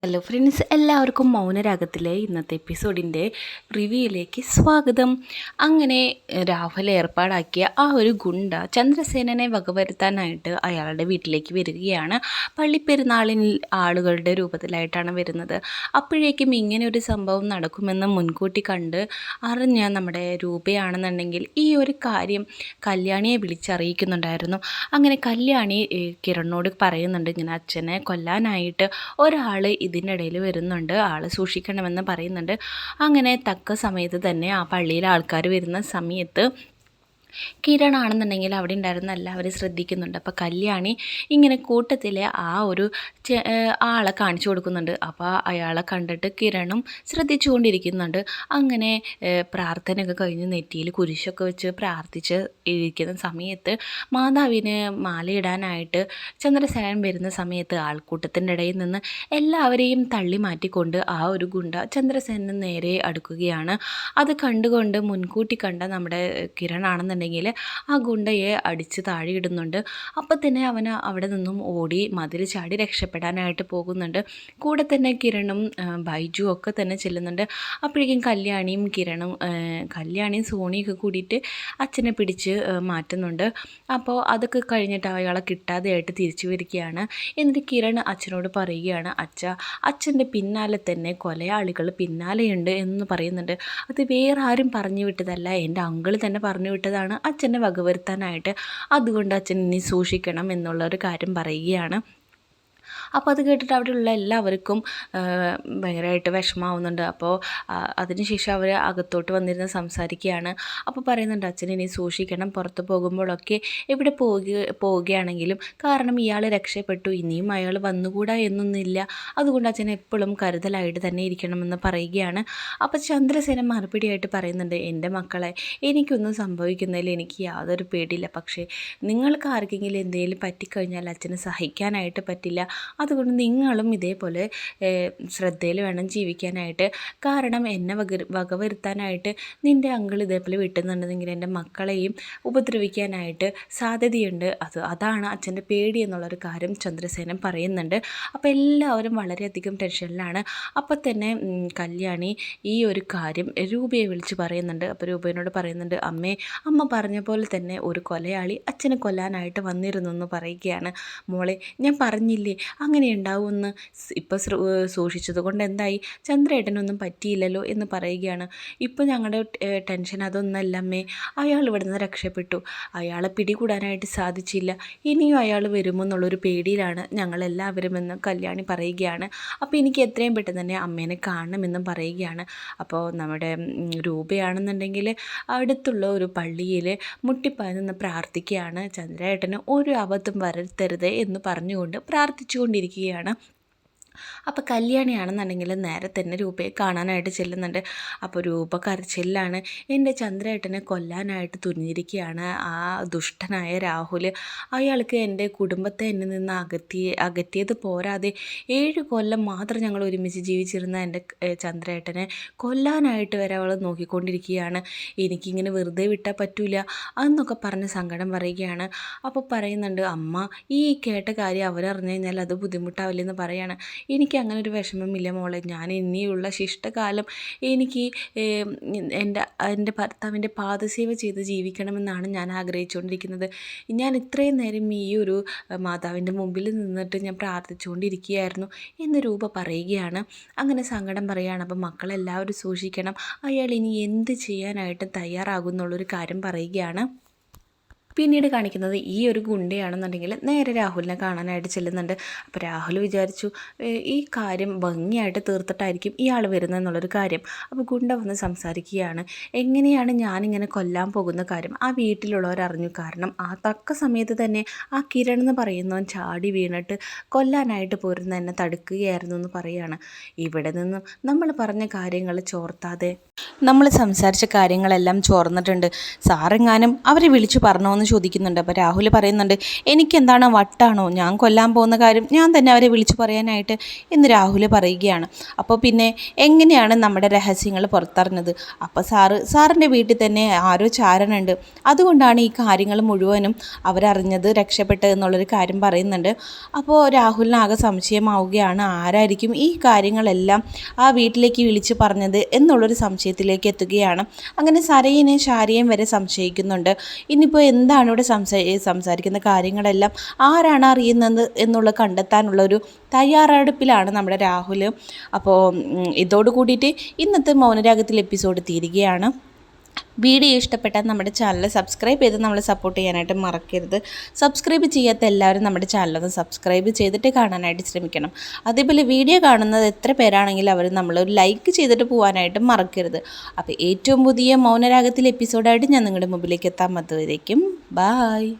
Hello friends, എല്ലാവർക്കും മൗനരാഗത്തിലെ ഇന്നത്തെ എപ്പിസോഡിൻ്റെ റിവ്യൂയിലേക്ക് സ്വാഗതം. അങ്ങനെ രാഹുൽ ഏർപ്പാടാക്കിയ ആ ഒരു ഗുണ്ട ചന്ദ്രസേനനെ വകവരുത്താനായിട്ട് അയാളുടെ വീട്ടിലേക്ക് വരികയാണ്. പള്ളിപ്പെരുന്നാളിൽ ആളുകളുടെ രൂപത്തിലായിട്ടാണ് വരുന്നത്. അപ്പോഴേക്കും ഇങ്ങനെ ഒരു സംഭവം നടക്കുമെന്ന് മുൻകൂട്ടി കണ്ട് അറിഞ്ഞ നമ്മുടെ രൂപയാണെന്നുണ്ടെങ്കിൽ ഈ ഒരു കാര്യം കല്യാണിയെ വിളിച്ചറിയിക്കുന്നുണ്ടായിരുന്നു. അങ്ങനെ കല്യാണി കിരണിനോട് പറയുന്നുണ്ട്, ഇങ്ങനെ അച്ഛനെ കൊല്ലാനായിട്ട് ഒരാൾ ഇതിനിടയിൽ വരുന്നുണ്ട്, ആൾ സൂക്ഷിക്കണമെന്ന് പറയുന്നുണ്ട്. അങ്ങനെ തക്ക സമയത്ത് തന്നെ ആ പള്ളിയിൽ ആൾക്കാർ വരുന്ന സമയത്ത് കിരണാണെന്നുണ്ടെങ്കിൽ അവിടെ ഉണ്ടായിരുന്ന എല്ലാവരും ശ്രദ്ധിക്കുന്നുണ്ട്. അപ്പോൾ കല്യാണി ഇങ്ങനെ കൂട്ടത്തിലെ ആ ഒരു ആളെ കാണിച്ചു കൊടുക്കുന്നുണ്ട്. അപ്പോൾ അയാളെ കണ്ടിട്ട് കിരണും ശ്രദ്ധിച്ചുകൊണ്ടിരിക്കുന്നുണ്ട്. അങ്ങനെ പ്രാർത്ഥനയൊക്കെ കഴിഞ്ഞ് നെറ്റിയിൽ കുരിശൊക്കെ വെച്ച് പ്രാർത്ഥിച്ച് ഇരിക്കുന്ന സമയത്ത് മാതാവിന് മാലയിടാനായിട്ട് ചന്ദ്രസേനൻ വരുന്ന സമയത്ത് ആൾക്കൂട്ടത്തിൻ്റെ ഇടയിൽ നിന്ന് എല്ലാവരെയും തള്ളി മാറ്റിക്കൊണ്ട് ആ ഒരു ഗുണ്ട ചന്ദ്രസേനന് നേരെ അടുക്കുകയാണ്. അത് കണ്ടുകൊണ്ട് മുൻകൂട്ടി കണ്ട നമ്മുടെ കിരണാണെന്നുണ്ടെങ്കിൽ ആ ഗുണ്ടയെ അടിച്ച് താഴെ ഇടുന്നുണ്ട്. അപ്പം തന്നെ അവന് അവിടെ നിന്നും ഓടി മതിൽ ചാടി രക്ഷപ്പെടാനായിട്ട് പോകുന്നുണ്ട്. കൂടെ തന്നെ കിരണും ബൈജു ഒക്കെ തന്നെ ചെല്ലുന്നുണ്ട്. അപ്പോഴേക്കും കല്യാണിയും സോണിയൊക്കെ കൂടിയിട്ട് അച്ഛനെ പിടിച്ച് മാറ്റുന്നുണ്ട്. അപ്പോൾ അതൊക്കെ കഴിഞ്ഞിട്ട് അയാളെ കിട്ടാതെയായിട്ട് തിരിച്ചു വരികയാണ്. എന്നിട്ട് കിരൺ അച്ഛനോട് പറയുകയാണ്, അച്ഛൻ്റെ പിന്നാലെ തന്നെ കൊലയാളികൾ പിന്നാലെയുണ്ട് എന്ന് പറയുന്നുണ്ട്. അത് വേറെ ആരും പറഞ്ഞു വിട്ടതല്ല, എൻ്റെ അങ്കിൾ തന്നെ പറഞ്ഞു വിട്ടതാണ് അച്ഛനെ വകവരുത്താനായിട്ട്. അതുകൊണ്ട് അച്ഛൻ ഇനി സൂക്ഷിക്കണം എന്നുള്ളൊരു കാര്യം പറയുകയാണ്. അപ്പോൾ അത് കേട്ടിട്ട് അവിടെയുള്ള എല്ലാവർക്കും ഭയങ്കരമായിട്ട് വിഷമാവുന്നുണ്ട്. അപ്പോൾ അതിനുശേഷം അവർ അകത്തോട്ട് വന്നിരുന്ന് സംസാരിക്കുകയാണ്. അപ്പോൾ പറയുന്നുണ്ട്, അച്ഛൻ ഇനി സൂക്ഷിക്കണം, പുറത്ത് പോകുമ്പോഴൊക്കെ എവിടെ പോവുകയാണെങ്കിലും, കാരണം ഇയാൾ രക്ഷപ്പെട്ടു, ഇനിയും അയാൾ വന്നുകൂടാ എന്നൊന്നുമില്ല, അതുകൊണ്ട് അച്ഛൻ എപ്പോഴും കരുതലായിട്ട് തന്നെ ഇരിക്കണമെന്ന് പറയുകയാണ്. അപ്പോൾ ചന്ദ്രസേന മറുപടിയായിട്ട് പറയുന്നുണ്ട്, എൻ്റെ മക്കളെ, എനിക്കൊന്നും സംഭവിക്കുന്നതിൽ എനിക്ക് യാതൊരു പേടിയില്ല, പക്ഷേ നിങ്ങൾക്ക് ആർക്കെങ്കിലും എന്തെങ്കിലും പറ്റിക്കഴിഞ്ഞാൽ അച്ഛന് സഹിക്കാനായിട്ട് പറ്റില്ല. അതുകൊണ്ട് നിങ്ങളും ഇതേപോലെ ശ്രദ്ധയിൽ വേണം ജീവിക്കാനായിട്ട്. കാരണം എന്നെ വകവരുത്താനായിട്ട് നിൻ്റെ അങ്കിൾ ഇതേപോലെ വിട്ടുന്നുണ്ടെങ്കിൽ എൻ്റെ മക്കളെയും ഉപദ്രവിക്കാനായിട്ട് സാധ്യതയുണ്ട്. അതാണ് അച്ഛൻ്റെ പേടി എന്നുള്ളൊരു കാര്യം ചന്ദ്രസേനൻ പറയുന്നുണ്ട്. അപ്പോൾ എല്ലാവരും വളരെയധികം ടെൻഷനിലാണ്. അപ്പോൾ തന്നെ കല്യാണി ഈ ഒരു കാര്യം രൂപയെ വിളിച്ച് പറയുന്നുണ്ട്. അപ്പോൾ രൂപയോട് പറയുന്നുണ്ട്, അമ്മ പറഞ്ഞ പോലെ തന്നെ ഒരു കൊലയാളി അച്ഛനെ കൊല്ലാനായിട്ട് വന്നിരുന്നു എന്ന് പറയുകയാണ്. മോളെ, ഞാൻ പറഞ്ഞില്ലേ അങ്ങനെ ഉണ്ടാവുമെന്ന്, ഇപ്പം സൂക്ഷിച്ചത് കൊണ്ട് എന്തായി, ചന്ദ്രേട്ടനൊന്നും പറ്റിയില്ലല്ലോ എന്ന് പറയുകയാണ്. ഇപ്പോൾ ഞങ്ങളുടെ ടെൻഷൻ അതൊന്നല്ല അമ്മേ, അയാൾ ഇവിടെ നിന്ന് രക്ഷപ്പെട്ടു, അയാളെ പിടികൂടാനായിട്ട് സാധിച്ചില്ല, ഇനിയും അയാൾ വരുമോ എന്നുള്ളൊരു പേടിയിലാണ് ഞങ്ങളെല്ലാവരും എന്ന് കല്യാണി പറയുകയാണ്. അപ്പോൾ എനിക്ക് എത്രയും പെട്ടെന്ന് തന്നെ അമ്മേനെ കാണണമെന്നും പറയുകയാണ്. അപ്പോൾ നമ്മുടെ രൂപയാണെന്നുണ്ടെങ്കിൽ അടുത്തുള്ള ഒരു പള്ളിയിൽ മുട്ടിപ്പായി നിന്ന് പ്രാർത്ഥിക്കുകയാണ്, ചന്ദ്രേട്ടന് ഒരു അബദ്ധം വരുത്തരുത് എന്ന് പറഞ്ഞുകൊണ്ട് പ്രാർത്ഥിച്ചുകൊണ്ടിരിക്കുകയാണ്. അപ്പോൾ കല്യാണിയാണെന്നുണ്ടെങ്കിൽ നേരെ തന്നെ രൂപയെ കാണാനായിട്ട് ചെല്ലുന്നുണ്ട്. അപ്പോൾ രൂപ കരച്ചിലാണ്, എൻ്റെ ചന്ദ്രേട്ടനെ കൊല്ലാനായിട്ട് തുനിഞ്ഞിരിക്കുകയാണ് ആ ദുഷ്ടനായ രാഹുൽ. അയാൾക്ക് എൻ്റെ കുടുംബത്തെ എന്നിൽ നിന്ന് അകറ്റിയത് പോരാതെ 7 കൊല്ലം മാത്രം ഞങ്ങൾ ഒരുമിച്ച് ജീവിച്ചിരുന്ന എൻ്റെ ചന്ദ്രേട്ടനെ കൊല്ലാനായിട്ട് വരെ അവൾ നോക്കിക്കൊണ്ടിരിക്കുകയാണ്. എനിക്കിങ്ങനെ വെറുതെ വിട്ടാൽ പറ്റൂല എന്നൊക്കെ പറഞ്ഞ് സങ്കടം പറയുകയാണ്. അപ്പോൾ പറയുന്നുണ്ട്, അമ്മ ഈ കേട്ട കാര്യം അവരറിഞ്ഞു കഴിഞ്ഞാൽ അത് ബുദ്ധിമുട്ടാവില്ലെന്ന് പറയാണ്. എനിക്ക് അങ്ങനെ ഒരു വിഷമമില്ല മോളെ, ഞാൻ ഇനിയുള്ള ശിഷ്ടകാലം എനിക്ക് എൻ്റെ ഭർത്താവിൻ്റെ പാദസേവ ചെയ്ത് ജീവിക്കണമെന്നാണ് ഞാൻ ആഗ്രഹിച്ചുകൊണ്ടിരിക്കുന്നത്. ഞാൻ ഇത്രയും നേരം ഈ ഒരു മാതാവിൻ്റെ മുമ്പിൽ നിന്നിട്ട് ഞാൻ പ്രാർത്ഥിച്ചുകൊണ്ടിരിക്കുകയായിരുന്നു എന്ന് രൂപ പറയുകയാണ്. അങ്ങനെ സങ്കടം പറയുകയാണ്. അപ്പം മക്കളെല്ലാവരും സൂക്ഷിക്കണം, അയാൾ ഇനി എന്ത് ചെയ്യാനായിട്ട് തയ്യാറാകുന്നുള്ളൊരു കാര്യം പറയുകയാണ്. പിന്നീട് കാണിക്കുന്നത് ഈ ഒരു ഗുണ്ടയാണെന്നുണ്ടെങ്കിൽ നേരെ രാഹുലിനെ കാണാനായിട്ട് ചെല്ലുന്നുണ്ട്. അപ്പോൾ രാഹുൽ വിചാരിച്ചു ഈ കാര്യം ഭംഗിയായിട്ട് തീർത്തിട്ടായിരിക്കും ഇയാൾ വരുന്നതെന്നുള്ളൊരു കാര്യം. അപ്പോൾ ഗുണ്ട വന്ന് സംസാരിക്കുകയാണ്, എങ്ങനെയാണ് ഞാനിങ്ങനെ കൊല്ലാൻ പോകുന്ന കാര്യം ആ വീട്ടിലുള്ളവരറിഞ്ഞു, കാരണം ആ തക്ക സമയത്ത് തന്നെ ആ കിരൺ എന്ന് പറയുന്നവൻ ചാടി വീണിട്ട് കൊല്ലാനായിട്ട് പോരുന്ന എന്നെ തടുക്കുകയായിരുന്നു എന്ന് പറയുകയാണ്. ഇവിടെ നിന്നും നമ്മൾ പറഞ്ഞ കാര്യങ്ങൾ ചോർത്താതെ നമ്മൾ സംസാരിച്ച കാര്യങ്ങളെല്ലാം ചോർന്നിട്ടുണ്ട്, സാറെങ്ങാനും അവരെ വിളിച്ചു പറഞ്ഞോന്ന് ചോദിക്കുന്നുണ്ട്. അപ്പോൾ രാഹുൽ പറയുന്നുണ്ട്, എനിക്കെന്താണ് വട്ടാണോ, ഞാൻ കൊല്ലാൻ പോകുന്ന കാര്യം ഞാൻ തന്നെ അവരെ വിളിച്ചു പറയാനായിട്ട് എന്ന് രാഹുൽ പറയുകയാണ്. അപ്പോൾ പിന്നെ എങ്ങനെയാണ് നമ്മുടെ രഹസ്യങ്ങൾ പുറത്തറിഞ്ഞത്? അപ്പോൾ സാറിൻ്റെ വീട്ടിൽ തന്നെ ആരോ ചാരനുണ്ട്, അതുകൊണ്ടാണ് ഈ കാര്യങ്ങൾ മുഴുവനും അവരറിഞ്ഞത്, രക്ഷപ്പെട്ടത് എന്നുള്ളൊരു കാര്യം പറയുന്നുണ്ട്. അപ്പോൾ രാഹുലിനാകെ സംശയമാവുകയാണ്, ആരായിരിക്കും ഈ കാര്യങ്ങളെല്ലാം ആ വീട്ടിലേക്ക് വിളിച്ച് പറഞ്ഞത് എന്നുള്ളൊരു സംശയത്തിലേക്ക് എത്തുകയാണ്. അങ്ങനെ സരയിനെയും ഷാരിയെയും വരെ സംശയിക്കുന്നുണ്ട്. ഇനിയിപ്പോൾ എന്താണ് ഇവിടെ സംസാരിക്കുന്ന കാര്യങ്ങളെല്ലാം ആരാണ് അറിയുന്നത് എന്നുള്ള കണ്ടെത്താനുള്ള ഒരു തയ്യാറെടുപ്പിലാണ് നമ്മുടെ രാഹുൽ. അപ്പോൾ ഇതോട് കൂടിയിട്ട് ഇന്നത്തെ മൗനരാഗത്തിൽ എപ്പിസോഡ് തീരുകയാണ്. വീഡിയോ ഇഷ്ടപ്പെട്ടാൽ നമ്മുടെ ചാനൽ സബ്സ്ക്രൈബ് ചെയ്ത് നമ്മളെ സപ്പോർട്ട് ചെയ്യാനായിട്ട് മറക്കരുത്. സബ്സ്ക്രൈബ് ചെയ്യാത്ത എല്ലാവരും നമ്മുടെ ചാനലൊന്ന് സബ്സ്ക്രൈബ് ചെയ്തിട്ട് കാണാനായിട്ട് ശ്രമിക്കണം. അതേപോലെ വീഡിയോ കാണുന്നത് എത്ര പേരാണെങ്കിലും അവർ നമ്മളൊരു ലൈക്ക് ചെയ്തിട്ട് പോകാനായിട്ട് മറക്കരുത്. അപ്പോൾ ഏറ്റവും പുതിയ മൗനരാഗത്തിൽ എപ്പിസോഡായിട്ട് ഞാൻ നിങ്ങളുടെ മുമ്പിലേക്ക് എത്താൻ അതുവരേക്കും ബായ്.